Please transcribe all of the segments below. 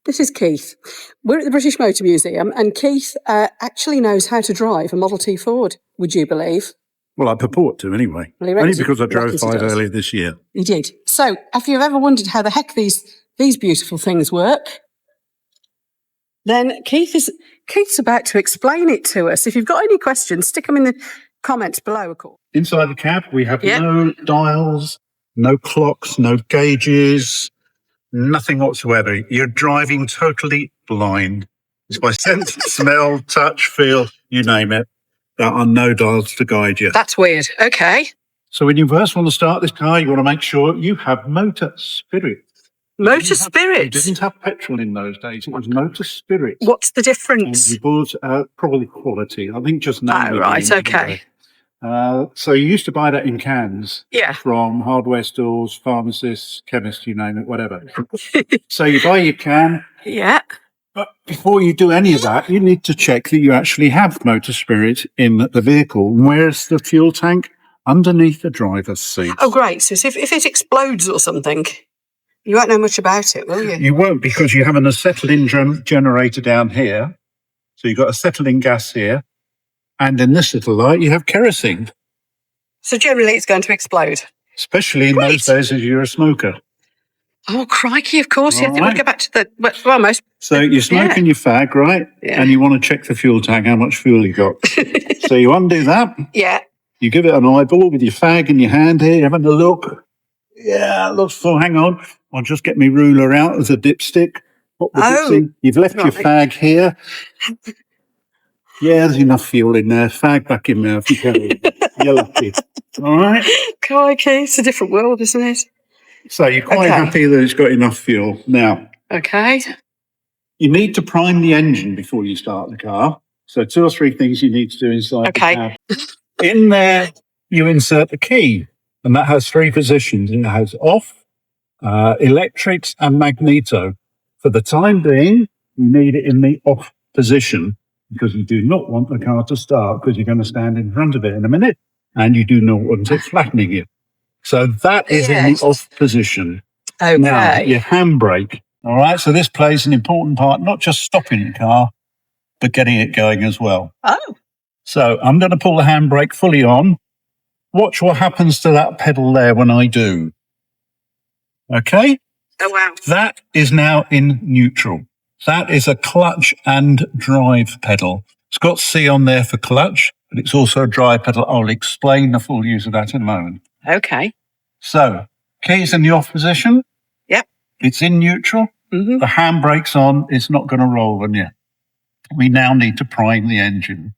This is Keith. We're at the British Motor Museum, and Keith actually knows how to drive a Model T Ford, would you believe? Well, I purport to anyway. Well, only because I drove 5 earlier this year. You did. So, if you've ever wondered how the heck these beautiful things work, then Keith's about to explain it to us. If you've got any questions, stick them in the comments below, of course. Inside the cab, we have no dials, no clocks, no gauges, nothing whatsoever. You're driving totally blind. It's by sense, smell, touch, feel, you name it. There are no dials to guide you. That's weird. Okay. So when you first want to start this car, you want to make sure you have motor spirit. Motor spirit? You didn't have petrol in those days. It was motor spirit. What's the difference? And you bought probably quality. I think just now. Oh, right. Okay. So you used to buy that in cans. Yeah. From hardware stores, pharmacists, chemists, you name it, whatever. So you buy your can. Yeah. But before you do any of that, you need to check that you actually have motor spirit in the vehicle. Where's the fuel tank? Underneath the driver's seat. Oh, great. So if it explodes or something, you won't know much about it, will you? You won't, because you have an acetylene generator down here. So you've got acetylene gas here. And in this little light, you have kerosene. So generally it's going to explode? Especially in those days as you're a smoker. Oh, crikey, of course. All You have to go back to the, well, most. So you're smoking your fag, right? Yeah. And you want to check the fuel tank, how much fuel you got. So you undo that. Yeah. You give it an eyeball with your fag in your hand here, having a look. Yeah, it looks full. Hang on. I'll just get my ruler out as a dipstick. Pop the dips in. You've left your fag here. Yeah, there's enough fuel in there. Fag back in there if you can. You're lucky. All right? Crikey, it's a different world, isn't it? So you're quite happy that it's got enough fuel. Now, you need to prime the engine before you start the car. So 2 or 3 things you need to do inside the cab. In there, you insert the key, and that has 3 positions. It has off, electrics, and magneto. For the time being, you need it in the off position because you do not want the car to start because you're going to stand in front of it in a minute, and you do not want it flattening you. So that is in the off position. Okay. Now, your handbrake. All right, so this plays an important part, not just stopping the car, but getting it going as well. Oh. So I'm going to pull the handbrake fully on. Watch what happens to that pedal there when I do. Okay? Oh, wow. That is now in neutral. That is a clutch and drive pedal. It's got C on there for clutch, but it's also a drive pedal. I'll explain the full use of that in a moment. Okay. So, key's in the off position. Yep. It's in neutral. Mm-hmm. The handbrake's on. It's not going to roll on you. We now need to prime the engine.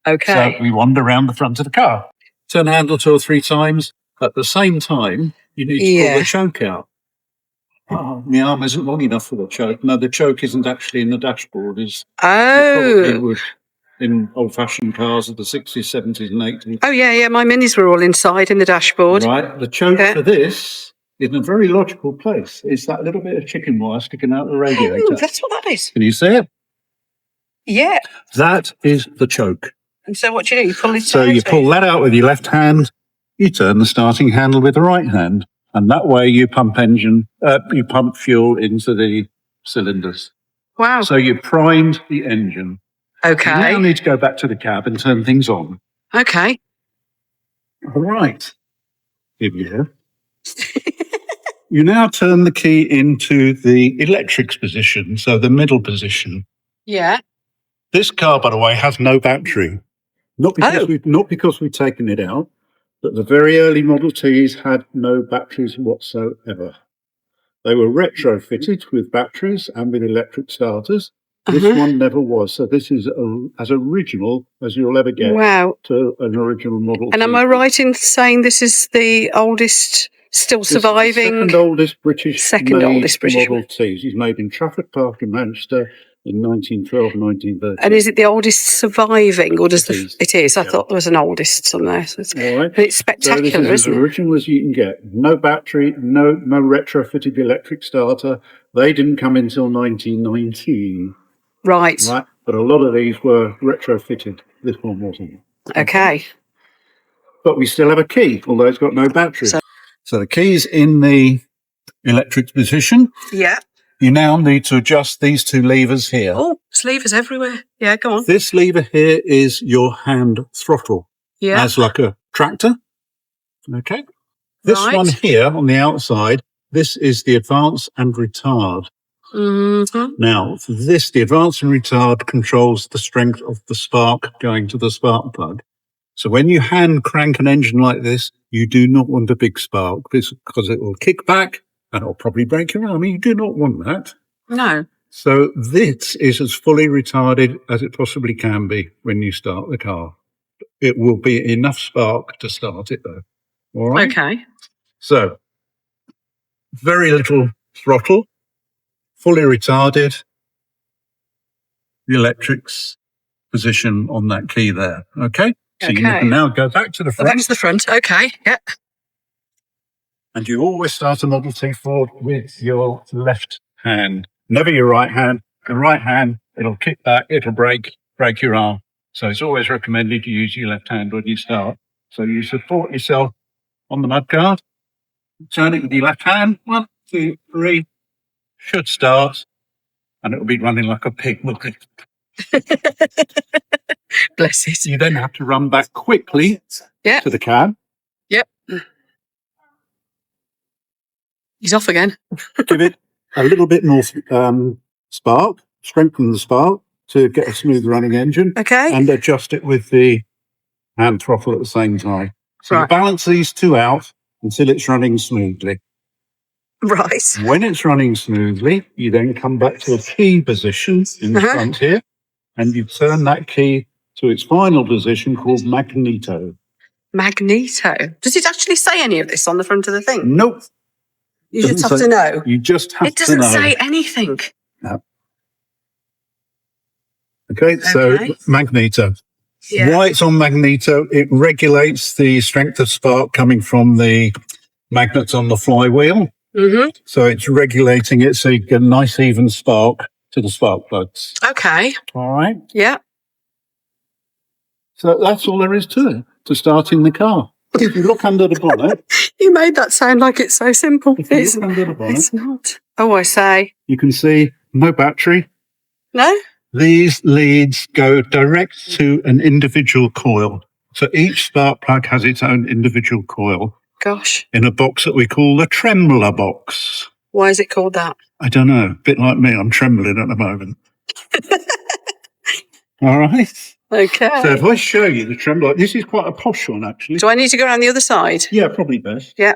Okay. So we wander around the front of the car. Turn the handle 2 or 3 times. At the same time, you need to pull the choke out. Oh, my arm isn't long enough for the choke. No, the choke isn't actually in the dashboard. It probably would in old-fashioned cars of the 60s, 70s and 80s. Oh, yeah. My minis were all inside in the dashboard. Right. The choke for this is in a very logical place. It's that little bit of chicken wire sticking out the radiator. Oh, that's what that is. Can you see it? Yeah. That is the choke. And so what do? You pull it out? So you pull that out with your left hand, you turn the starting handle with the right hand, and that way you pump fuel into the cylinders. Wow. So you primed the engine. Okay. You now need to go back to the cab and turn things on. Okay. All right. Here we go. You now turn the key into the electrics position, so the middle position. Yeah. This car, by the way, has no battery. Not because we've taken it out, but the very early Model Ts had no batteries whatsoever. They were retrofitted with batteries and with electric starters. This one never was. So this is as original as you'll ever get to an original Model T. And am I right in saying this is the oldest still surviving? Second oldest British Model Ts. He's made in Trafford Park in Manchester in 1912 and 1913. And is it the oldest surviving, or does it is? I thought there was an oldest somewhere. So it's spectacular, so this is isn't as original as you can get. No battery, no retrofitted electric starter. They didn't come until 1919. Right. But a lot of these were retrofitted. This one wasn't. Okay. But we still have a key, although it's got no battery. So the key's in the electric position. Yeah. You now need to adjust these two levers here. Oh, there's levers everywhere. Yeah, go on. This lever here is your hand throttle. Yeah. As like a tractor. Okay. This one here on the outside, this is the advance and retard. Mm-hmm. Now, for this, the advance and retard controls the strength of the spark going to the spark plug. So when you hand crank an engine like this, you do not want a big spark because it will kick back and it'll probably break your arm. You do not want that. No. So this is as fully retarded as it possibly can be when you start the car. It will be enough spark to start it though. All right? Okay. So, very little throttle, fully retarded, the electric's position on that key there. Okay? So you can now go back to the front. Back to the front. Okay. Yep. And you always start a Model T Ford with your left hand. Never your right hand. The right hand, it'll kick back, it'll break your arm. So it's always recommended you use your left hand when you start. So you support yourself on the mudguard. Turn it with your left hand. 1, 2, 3. Should start. And it'll be running like a pig. Bless it. You then have to run back quickly to the cab. Yep. He's off again. Give it a little bit more spark. Strengthen the spark to get a smooth running engine. Okay. And adjust it with the hand throttle at the same time. So you balance these two out until it's running smoothly. Right. When it's running smoothly, you then come back to a key position in the front here, and you turn that key to its final position called magneto. Magneto? Does it actually say any of this on the front of the thing? Nope. You just have to know. You just have to know. It doesn't say anything. No. Okay, so magneto. Yeah. Why it's on magneto, it regulates the strength of spark coming from the magnets on the flywheel. Mm-hmm. So it's regulating it so you get a nice even spark to the spark plugs. Okay. All right. Yeah. So that's all there is to it, to starting the car. If you look under the bonnet. You made that sound like it's so simple. If you look under the bonnet. It's not. Oh, I say. You can see no battery. No? These leads go direct to an individual coil. So each spark plug has its own individual coil. Gosh. In a box that we call the trembler box. Why is it called that? I don't know. A bit like me, I'm trembling at the moment. All right. Okay. So if I show you the trembler, this is quite a posh one, actually. Do I need to go around the other side? Yeah, probably best. Yeah.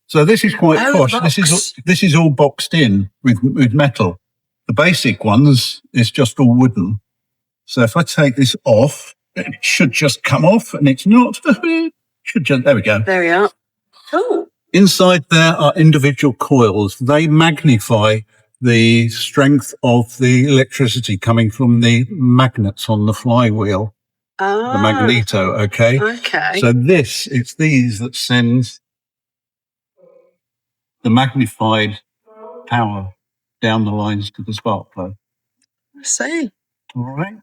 So this is quite posh. This is all boxed in with metal. The basic ones is just all wooden. So if I take this off, it should just come off, and it's not. Should just, there we go. There we are. Cool. Inside there are individual coils. They magnify the strength of the electricity coming from the magnets on the flywheel. The magneto, okay? Okay. So it's these that send the magnified power down the lines to the spark plug. I see. All right.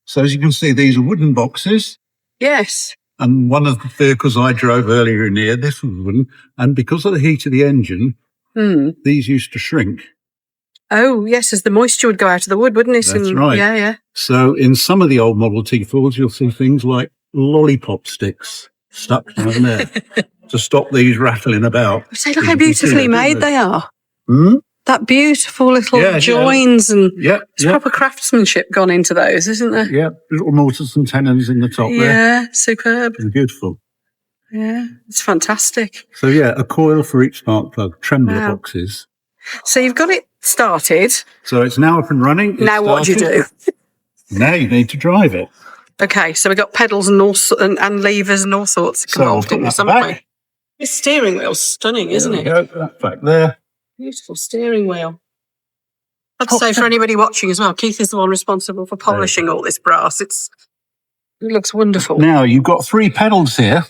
So as you can see, these are wooden boxes. Yes. And one of the vehicles I drove earlier in here, this was wooden. And because of the heat of the engine, these used to shrink. Oh, yes, as the moisture would go out of the wood, wouldn't it? That's right. Yeah, yeah. So in some of the old Model T Fords, you'll see things like lollipop sticks stuck down there to stop these rattling about. See, look how beautifully made they are. Hmm? That beautiful little joins and it's proper craftsmanship gone into those, isn't there? Yeah, little mortars and tenons in the top there. Yeah, superb. It's beautiful. Yeah, it's fantastic. So a coil for each spark plug, trembler boxes. So you've got it started. So it's now up and running. Now what do you do? Now you need to drive it. Okay, so we've got pedals and and levers and all sorts involved in this, haven't we? This steering wheel's stunning, isn't it? That back there. Beautiful steering wheel. I have to say, for anybody watching as well, Keith is the one responsible for polishing all this brass. It looks wonderful. Now, you've got 3 pedals here.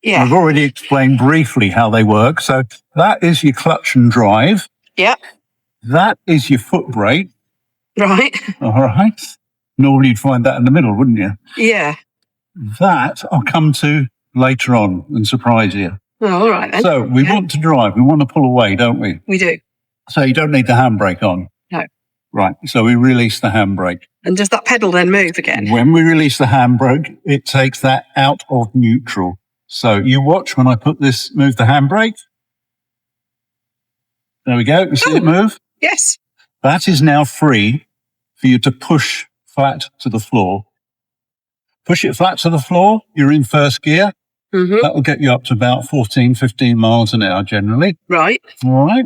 Yeah. I've already explained briefly how they work. So that is your clutch and drive. Yeah. That is your foot brake. Right. All right. Normally you'd find that in the middle, wouldn't you? Yeah. That I'll come to later on and surprise you. Oh, all right then. So we want to drive. We want to pull away, don't we? We do. So you don't need the handbrake on. No. Right. So we release the handbrake. And does that pedal then move again? When we release the handbrake, it takes that out of neutral. So you watch when I move the handbrake. There we go. You see it move? Yes. That is now free for you to push flat to the floor. Push it flat to the floor. You're in first gear. Mm-hmm. That will get you up to about 14, 15 miles an hour generally. Right. All right.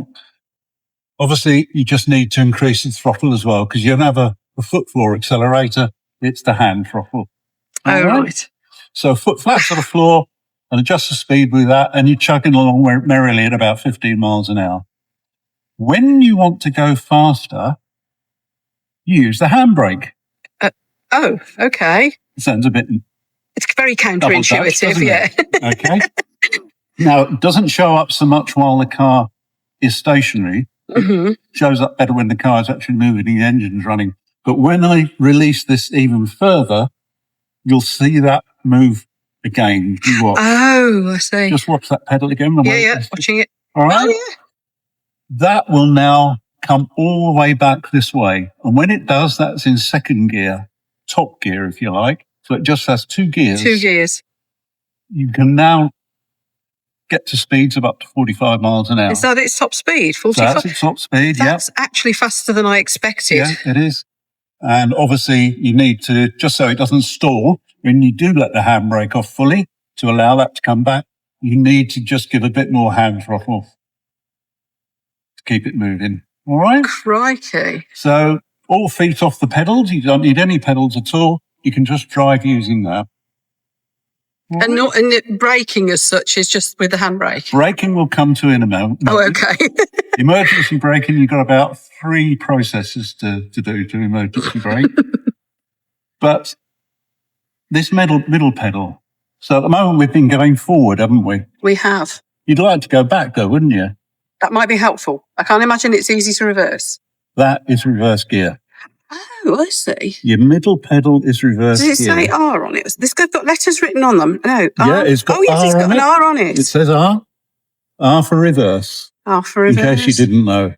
Obviously, you just need to increase the throttle as well because you don't have a foot floor accelerator. It's the hand throttle. All right. So foot flat to the floor and adjust the speed with that, and you're chugging along merrily at about 15 miles an hour. When you want to go faster, you use the handbrake. Oh, okay. Sounds a bit... It's very counterintuitive, yeah. Okay. Now, it doesn't show up so much while the car is stationary. It shows up better when the car is actually moving and the engine's running. But when I release this even further, you'll see that move again. You watch. Oh, I see. Just watch that pedal again. Yeah, watching it. All right. Oh, yeah. That will now come all the way back this way. And when it does, that's in second gear, top gear, if you like. So it just has 2 gears. 2 gears. You can now get to speeds of up to 45 miles an hour. Is that its top speed? 45? That's its top speed, That's actually faster than I expected. Yeah, it is. And obviously, you need to, just so it doesn't stall, when you do let the handbrake off fully, to allow that to come back, you need to just give a bit more hand throttle to keep it moving. All right? Crikey. So, all feet off the pedals. You don't need any pedals at all. You can just drive using that. Right. And braking as such is just with the handbrake? Braking will come to in a moment. Oh, okay. Emergency braking, you've got about 3 processes to do to emergency brake. But this middle pedal, so at the moment we've been going forward, haven't we? We have. You'd like to go back though, wouldn't you? That might be helpful. I can't imagine it's easy to reverse. That is reverse gear. Oh, I see. Your middle pedal is reverse gear. Does it say R on it? This has got letters written on them. No. R? Yeah, it's got it's got an R on it. It says R. R for reverse. R for reverse. In case you didn't know.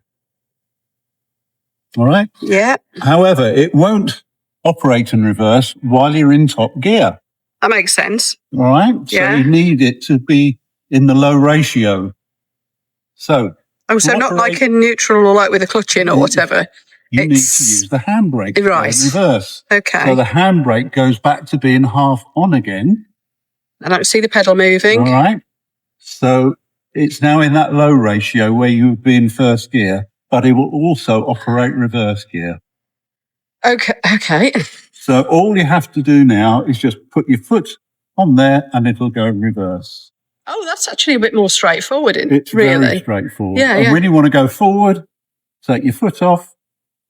All right? Yeah. However, it won't operate in reverse while you're in top gear. That makes sense. All right? Yeah. So you need it to be in the low ratio. So not like in neutral or like with a clutch in or whatever. You need to use the handbrake right. in reverse. Okay. So the handbrake goes back to being half on again. I don't see the pedal moving. All right. So it's now in that low ratio where you would be in first gear, but it will also operate reverse gear. Okay. So all you have to do now is just put your foot on there and it'll go reverse. Oh, that's actually a bit more straightforward, It's really. Very straightforward. Yeah, and when you want to go forward, take your foot off,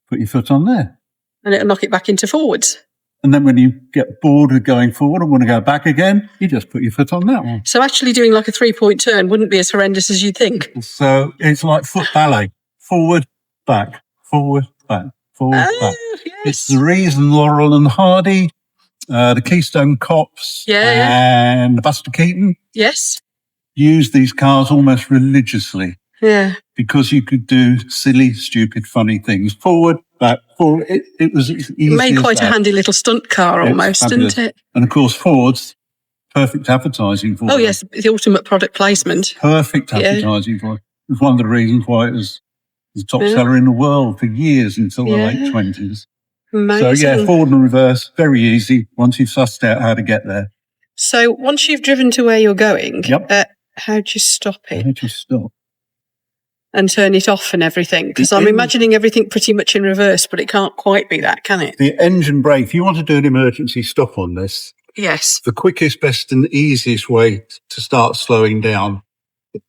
put your foot on there. And it'll knock it back into forwards. And then when you get bored of going forward and want to go back again, you just put your foot on that one. So actually doing like a 3-point turn wouldn't be as horrendous as you'd think. So it's like foot ballet. Forward, back, forward, back, forward, back. Yes. It's the reason Laurel and Hardy, the Keystone Cops, and Buster Keaton used these cars almost religiously. Yeah. Because you could do silly, stupid, funny things. Forward, back, forward. It was easy. It made quite a handy little stunt car almost, didn't it? And of course, Ford's perfect advertising for it. Oh, yes, the ultimate product placement. Perfect advertising for it. It was one of the reasons why it was the top seller in the world for years until the late 20s. Amazing. So, forward and reverse, very easy once you've sussed out how to get there. So, once you've driven to where you're going, how do you stop it? How do you stop? And turn it off and everything? Because I'm imagining everything pretty much in reverse, but it can't quite be that, can it? The engine brake, if you want to do an emergency stop on this, yes, the quickest, best and easiest way to start slowing down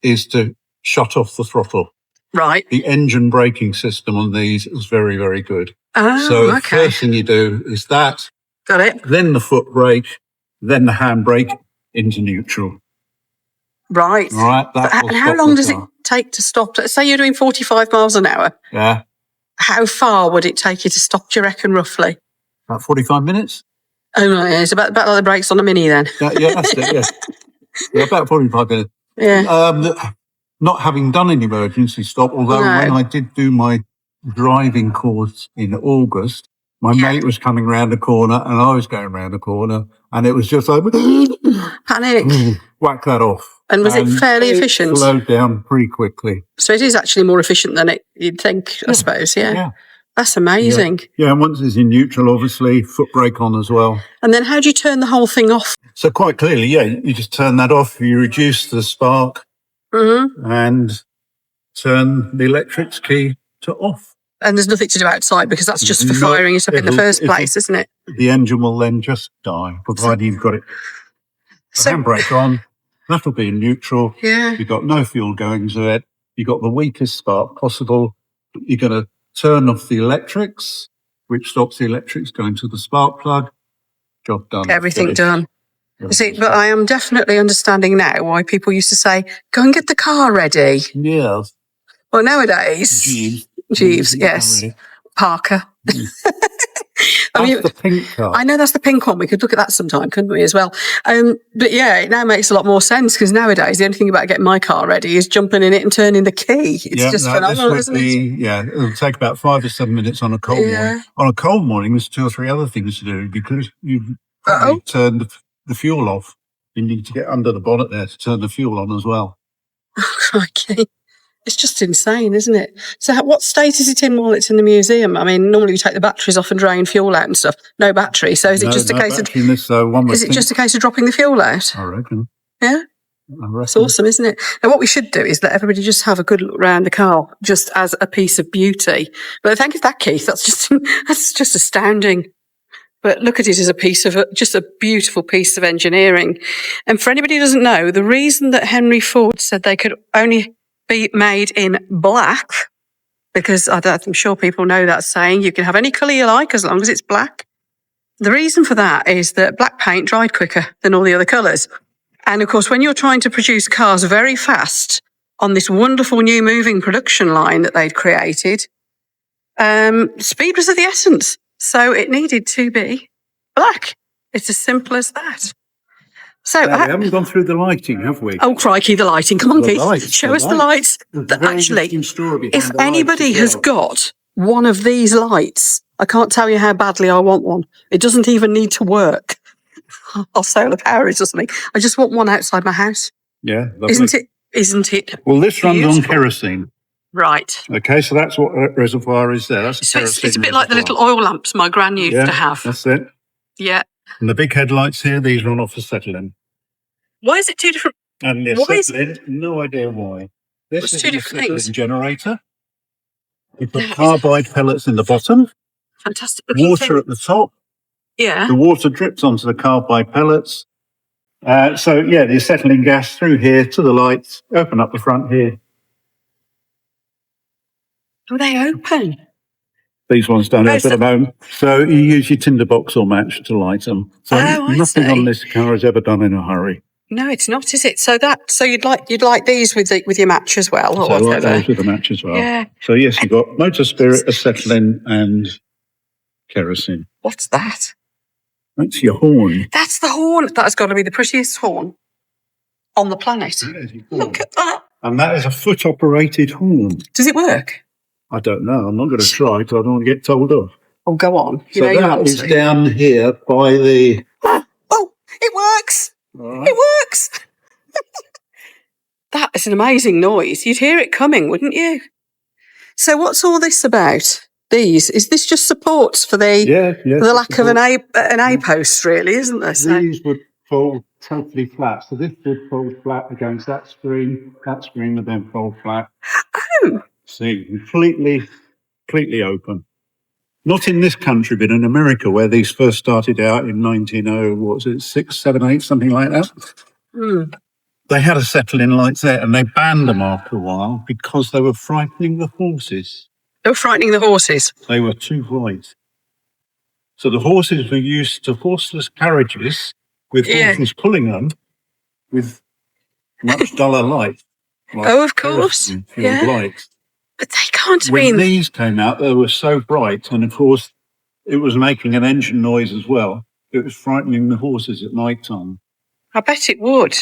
is to shut off the throttle. Right. The engine braking system on these is very, very good. Oh, so the first thing you do is that. Got it. Then the foot brake, then the handbrake into neutral. Right. All right. And how long does it take to stop? Let's say you're doing 45 miles an hour. Yeah. How far would it take you to stop, do you reckon, roughly? About 45 minutes. Oh, right. It's about like the brakes on a Mini then. Yeah, that's it, yeah. Yeah, about 45 minutes. Yeah. Not having done an emergency stop, although when I did do my driving course in August, my mate was coming round the corner and I was going round the corner, and it was just like panic. Whack that off. And was it fairly efficient? Slowed down pretty quickly. So it is actually more efficient than you'd think, I suppose. Yeah. That's amazing. Yeah, and once it's in neutral, obviously, foot brake on as well. And then how do you turn the whole thing off? So quite clearly, you just turn that off. You reduce the spark and turn the electrics key to off. And there's nothing to do outside because that's just for firing it up in the first place, isn't it? The engine will then just die, provided you've got it. The handbrake on, that'll be in neutral. Yeah. You've got no fuel going to it. You've got the weakest spark possible. You're going to turn off the electrics, which stops the electrics going to the spark plug. Job done. Everything done. See, but I am definitely understanding now why people used to say, go and get the car ready. Yeah. Well, nowadays... Jeeves, yes. Parker. That's the pink car. I know that's the pink one. We could look at that sometime, couldn't we, as well? But yeah, it now makes a lot more sense because nowadays the only thing about getting my car ready is jumping in it and turning the key. It's just phenomenal, isn't it? Yeah, it'll take about 5 or 7 minutes on a cold morning. On a cold morning, there's 2 or 3 other things to do because you've probably turned the fuel off. You need to get under the bonnet there to turn the fuel on as well. Crikey. It's just insane, isn't it? So what state is it in while it's in the museum? I mean, normally we take the batteries off and drain fuel out and stuff. No battery. So is it just a case of... Is it just a case of dropping the fuel out? I reckon. Yeah? It's awesome, isn't it? And what we should do is let everybody just have a good look around the car, just as a piece of beauty. But thank you for that, Keith. That's just astounding. But look at it as just a beautiful piece of engineering. And for anybody who doesn't know, the reason that Henry Ford said they could only be made in black, because I'm sure people know that saying, you can have any colour you like as long as it's black. The reason for that is that black paint dried quicker than all the other colours. And of course, when you're trying to produce cars very fast on this wonderful new moving production line that they'd created, speed was of the essence. So it needed to be black. It's as simple as that. So we haven't gone through the lighting, have we? Oh, crikey, the lighting. Come on, Keith. Show us the lights. Actually, if anybody has got one of these lights, I can't tell you how badly I want one. It doesn't even need to work. I'll solar power it or something. I just want one outside my house. Yeah. Lovely. Isn't it? Well, this runs on kerosene. Right. Okay, so that's what that reservoir is there. That's it's a bit like the little oil lamps my gran used to have. That's it. Yeah. And the big headlights here, these run off acetylene. Why is it two different? And the acetylene, no idea why. This is an acetylene generator. You put carbide pellets in the bottom. Fantastic. Water at the top. Yeah. The water drips onto the carbide pellets. The acetylene gas through here to the lights. Open up the front here. Are they open? These ones don't open at home. So you use your tinderbox or match to light them. So nothing on this car is ever done in a hurry. No, it's not, is it? So you'd like these with your match as well, or whatever. Those with the match as well. Yeah. So yes, you've got motor spirit, acetylene, and kerosene. What's that? That's your horn. That's the horn. That's got to be the prettiest horn on the planet. Look at that. And that is a foot-operated horn. Does it work? I don't know. I'm not going to try because I don't want to get told off. Oh, go on. That is down here by the... Oh, it works. Right. It works. That is an amazing noise. You'd hear it coming, wouldn't you? So what's all this about? Is this just supports for the lack of an A post, really, isn't there? So these would fold totally flat. So this would fold flat against that screen. That screen would then fold flat. Oh. See, completely open. Not in this country, but in America, where these first started out in 6, 7, 8, something like that. Mm. They had acetylene lights there, and they banned them after a while because they were frightening the horses. They were frightening the horses? They were too bright. So the horses were used to horseless carriages with horses pulling them with much duller light. Like of course. Lights. But they can't When these came out, they were so bright, and of course, it was making an engine noise as well. It was frightening the horses at night time. I bet it would,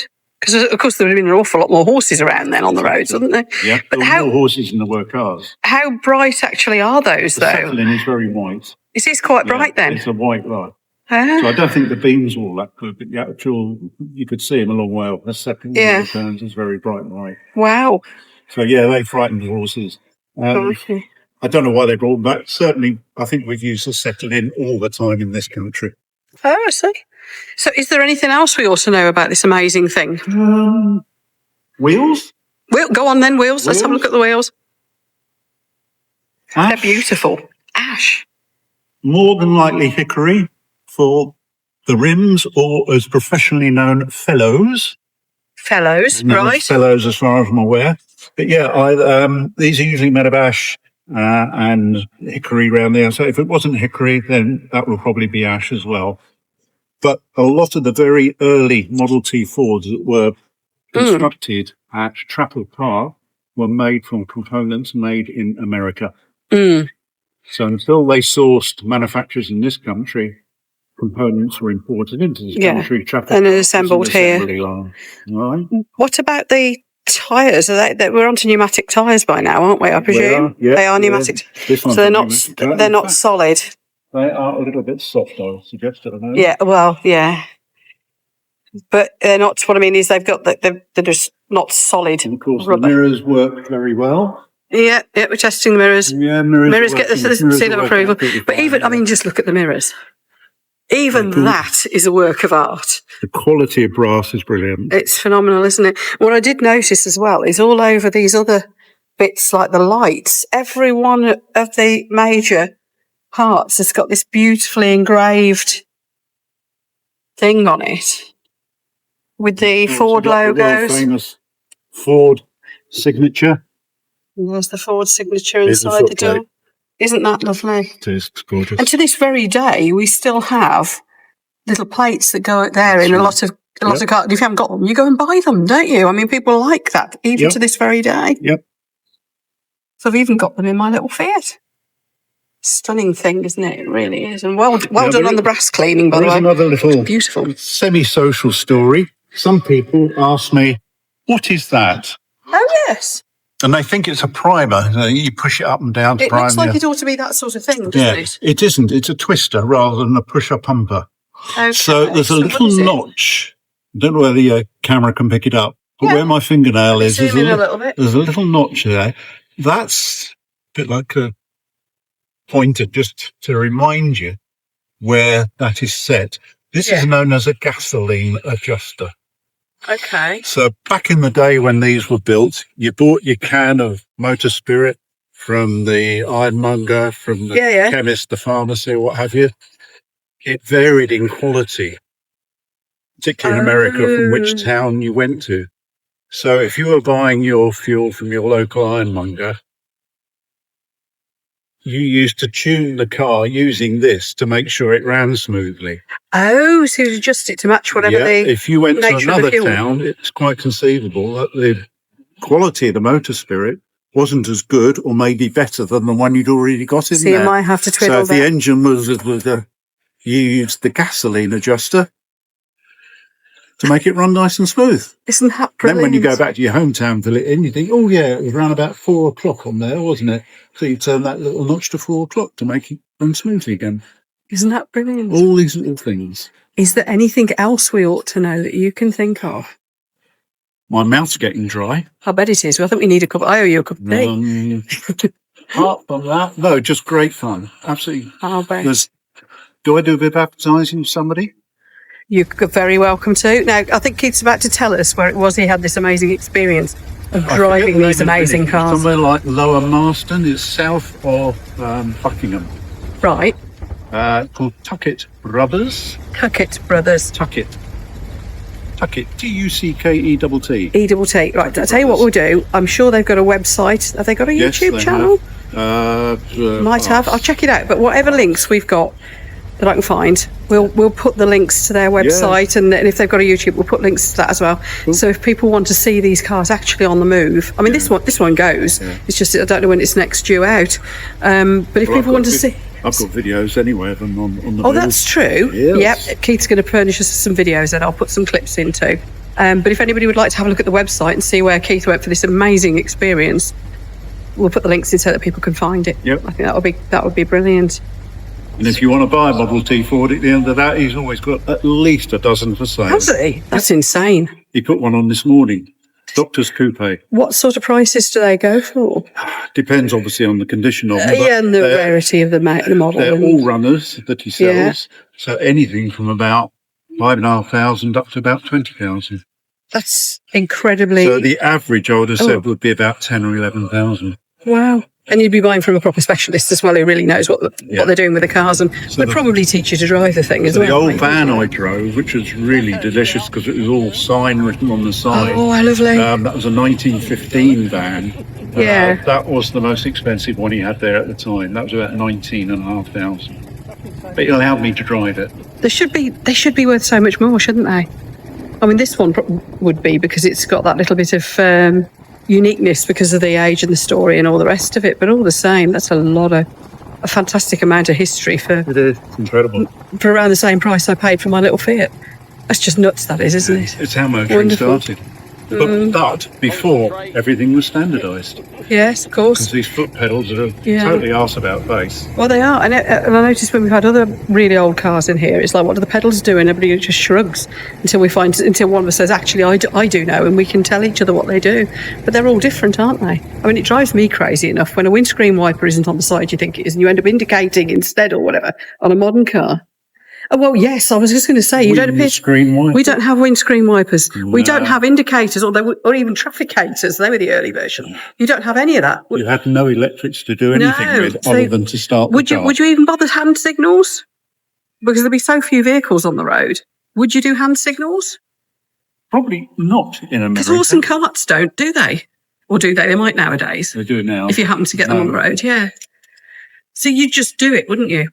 Because, of course, there would have been an awful lot more horses around then on the roads, wouldn't there? Yeah, there were more horses than there were cars. How bright actually are those, though? The settling is very white. It is quite bright then? It's a white light. So I don't think the beams were all that good, but the actual, you could see them a long way off. The settling turns is very bright white. Wow. So, yeah, they frightened the horses. I don't know why they brought them back. Certainly, I think we've used the settling all the time in this country. Oh, I see. So is there anything else we ought to know about this amazing thing? Wheels? Go on then, wheels. Let's have a look at the wheels. Ash. They're beautiful. Ash. More than likely hickory for the rims, or as professionally known, fellows. Fellows, right. Fellows as far as I'm aware. But these are usually made of ash and hickory around there. So if it wasn't hickory, then that would probably be ash as well. But a lot of the very early Model T Fords that were constructed at Trafford Park were made from components made in America. So until they sourced manufacturers in this country, components were imported into this country. Trafford and Park assembled here. Right. What about the tyres? We're onto pneumatic tyres by now, aren't we? I presume they are pneumatic. So they're not solid. They are a little bit soft, I would suggest. I don't know. Yeah, well, yeah. But they're not, what I mean is they're just not solid. And of course, rubber. The mirrors work very well. Yeah, we're testing the mirrors. Yeah, mirrors get the seal of approval. But even, I mean, just look at the mirrors. Even that is a work of art. The quality of brass is brilliant. It's phenomenal, isn't it? What I did notice as well is all over these other bits, like the lights, every one of the major parts has got this beautifully engraved thing on it with the Ford logos. The famous Ford signature. And there's the Ford signature inside the door. Isn't that lovely? It is gorgeous. And to this very day, we still have little plates that go out there a lot of cars. If you haven't got them, you go and buy them, don't you? I mean, people like that even to this very day. Yep. So I've even got them in my little Fiat. Stunning thing, isn't it? It really is. And well done on the brass cleaning, by the way. There's another little beautiful semi-social story. Some people ask me, what is that? Oh, yes. And they think it's a primer. You push it up and down to prime. It looks like it ought to be that sort of thing, doesn't it? It isn't. It's a twister rather than a push-up pumper. Okay. So there's a little notch. I don't know whether the camera can pick it up, but where my fingernail is, there's a little notch there. That's a bit like a pointer, just to remind you where that is set. This is known as a gasoline adjuster. Okay. So back in the day when these were built, you bought your can of motor spirit from the ironmonger, from the chemist, the pharmacy, what have you. It varied in quality, particularly in America, from which town you went to. So if you were buying your fuel from your local ironmonger, you used to tune the car using this to make sure it ran smoothly. Oh, so you adjust it to match whatever the if you went to another fuel. town, it's quite conceivable that the quality of the motor spirit wasn't as good or maybe better than the one you'd already got in there. So you might have to twiddle that. So if the engine was you used the gasoline adjuster to make it run nice and smooth. Isn't that brilliant? Then when you go back to your hometown, fill it in, you think, oh yeah, it was around about 4 o'clock on there, wasn't it? So you turn that little notch to 4 o'clock to make it run smoothly again. Isn't that brilliant? All these little things. Is there anything else we ought to know that you can think of? My mouth's getting dry. I bet it is. Well, I think we need a cup. I owe you a cup of tea. Apart from that, no, just great fun. Absolutely. I'll bet. Do I do a bit of advertising for somebody? You're very welcome to. Now, I think Keith's about to tell us where it was he had this amazing experience of driving these amazing cars. Somewhere like Lower Marston is south of Buckingham. Right. Called Tuckett Brothers. Tuckett Brothers. Tuckett. Tuckett. E-double-T. Right, I'll tell you what we'll do. I'm sure they've got a website. Have they got a YouTube channel? Might have. I'll check it out. But whatever links we've got that I can find, we'll put the links to their website, and if they've got a YouTube, we'll put links to that as well. Cool. So if people want to see these cars actually on the move, I mean, this one goes. Yeah. It's just I don't know when it's next due out. But if people want to see, I've got videos anyway of them on the move. Oh, that's true. Yes. Yep. Keith's going to furnish us some videos that I'll put some clips into. But if anybody would like to have a look at the website and see where Keith went for this amazing experience, we'll put the links in so that people can find it. Yep. I think that would be brilliant. And if you want to buy a Model T Ford at the end of that, he's always got at least a dozen for sale. Has he? That's insane. He put one on this morning. Doctor's Coupe. What sort of prices do they go for? Depends, obviously, on the condition of them. Yeah, and the rarity of the model. They're all runners that he sells. Yeah. So anything from about 5,500 up to about 20,000. That's incredibly... So the average, I would have said, would be about 10 or 11,000. Wow. And you'd be buying from a proper specialist as well, who really knows what they're doing with the cars, and they'll probably teach you to drive the thing as well. The old van I drove, which was really delicious because it was all sign written on the side. Oh, lovely. That was a 1915 van. Yeah. That was the most expensive one he had there at the time. That was about 19,500. But it allowed me to drive it. They should be worth so much more, shouldn't they? I mean, this one would be, because it's got that little bit of uniqueness because of the age and the story and all the rest of it. But all the same, that's a fantastic amount of history for... It is incredible. For around the same price I paid for my little Fiat. That's just nuts, that is, isn't it? It's how motoring started. But before, everything was standardised. Yes, of course. Because these foot pedals are totally arse about face. Well, they are. And I noticed when we've had other really old cars in here, it's like, what do the pedals do? And everybody just shrugs until one of us says, actually, I do know, and we can tell each other what they do. But they're all different, aren't they? I mean, it drives me crazy enough when a windscreen wiper isn't on the side you think it is, and you end up indicating instead or whatever on a modern car. Oh, well, yes, I was just going to say, we don't have windscreen wipers. No. We don't have indicators or even trafficators. They were the early version. You don't have any of that. You had no electrics to do anything with other than to start the car. Would you even bother hand signals? Because there'd be so few vehicles on the road. Would you do hand signals? Probably not in America. Because horse and carts don't, do they? Or do they? They might nowadays. They do it now. If you happen to get them on the road, yeah. So you'd just do it, wouldn't you?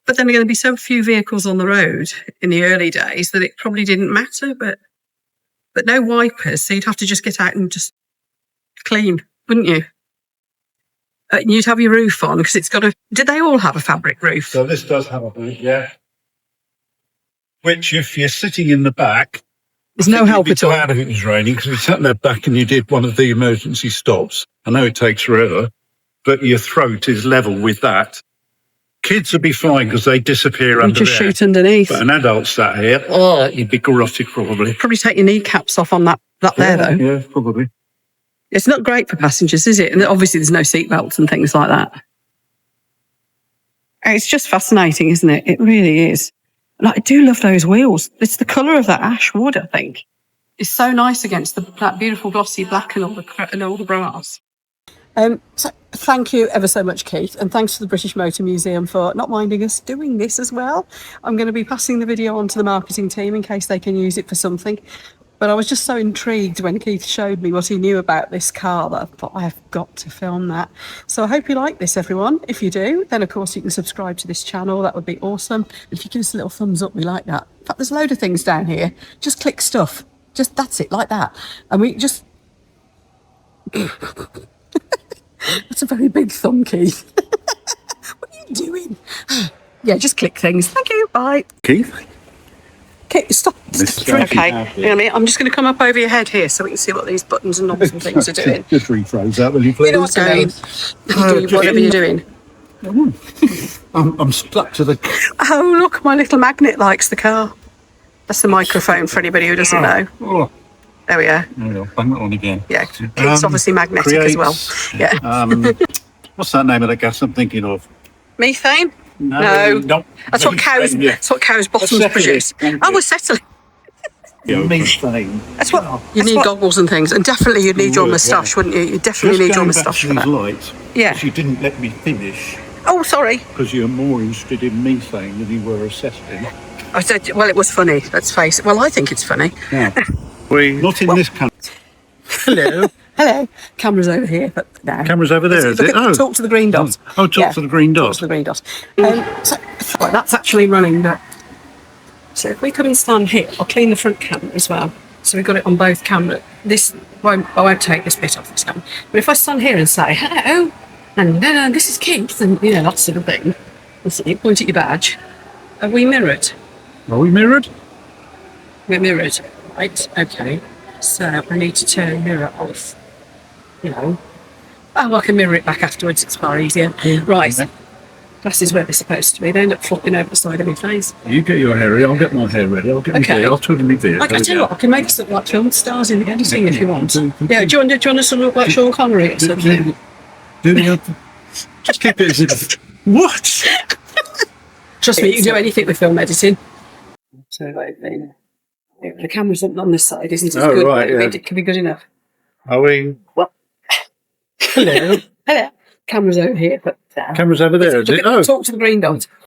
But then there are going to be so few vehicles on the road in the early days that it probably didn't matter. But no wipers, so you'd have to just get out and just clean, wouldn't you? And you'd have your roof on because it's got a... Did they all have a fabric roof? So this does have a roof, yeah. Which, if you're sitting in the back... There's no help at all. You'd be glad if it was raining, because if you sat in the back and you did one of the emergency stops, I know it takes forever, but your throat is level with that. Kids would be fine because they disappear under there. Just shoot underneath. But an adult sat here, you'd be garroted probably. Probably take your kneecaps off on that there, though. Yeah, probably. It's not great for passengers, is it? And obviously there's no seatbelts and things like that. It's just fascinating, isn't it? It really is. And I do love those wheels. It's the colour of that ash wood, I think. It's so nice against that beautiful glossy black and all the brass. So thank you ever so much, Keith, and thanks to the British Motor Museum for not minding us doing this as well. I'm going to be passing the video on to the marketing team in case they can use it for something. But I was just so intrigued when Keith showed me what he knew about this car that I thought, I've got to film that. So I hope you like this, everyone. If you do, then of course you can subscribe to this channel. That would be awesome. If you give us a little thumbs up, we like that. In fact, there's a load of things down here. Just click stuff. Just that's it, like that. And we just... That's a very big thumb, Keith. What are you doing? Yeah, just click things. Thank you. Bye. Keith? Stop. Okay. I'm just going to come up over your head here so we can see what these buttons and knobs and things are doing. Just rephrase that, will you please? You know what I mean? Do whatever you're doing. I'm stuck to the... Oh, look, my little magnet likes the car. That's the microphone for anybody who doesn't know. Oh. There we are. There we go. Bang that on again. Yeah, it's obviously magnetic as well. Yeah. What's that name of the gas I'm thinking of? Methane? No. That's what cows' bottoms produce. Acetylene. Methane. That's what you need goggles and things, and definitely you'd need your moustache, wouldn't you? You definitely need your moustache for that. Lights, yeah. You didn't let me finish. Oh, sorry. Because you're more interested in methane than you were acetylene. I said, well, it was funny. Let's face it. Well, I think it's funny. Yeah. Not in this country. Hello. Hello. Camera's over here, but no. Camera's over there, is it? Talk to the green dot. Talk to the green dot. Talk to the green dot. That's actually running. So if we come and stand here, I'll clean the front camera as well. So we've got it on both cameras. I won't take this bit off this camera. But if I stand here and say, hello, and this is Keith, and that sort of thing, and so you point at your badge, are we mirrored? Are we mirrored? We're mirrored. Right, okay. So I need to turn the mirror off. Oh, I can mirror it back afterwards. It's far easier. Right. Glasses where they're supposed to be. They end up flopping over the side of my face. You get your hair ready. I'll get my hair ready. I'll get my beard. I'll totally my beard. I tell you what, I can make us look like film stars in the editing if you want. Yeah, do you want us to look like Sean Connery or something? Just keep it as if... What? Trust me, you can do anything with film editing. So the camera's up on this side, isn't it? Oh, good, right, yeah. It can be good enough. I mean... Well, hello. Hello. Camera's over here, but... Camera's over there, is it? Talk to the green dot.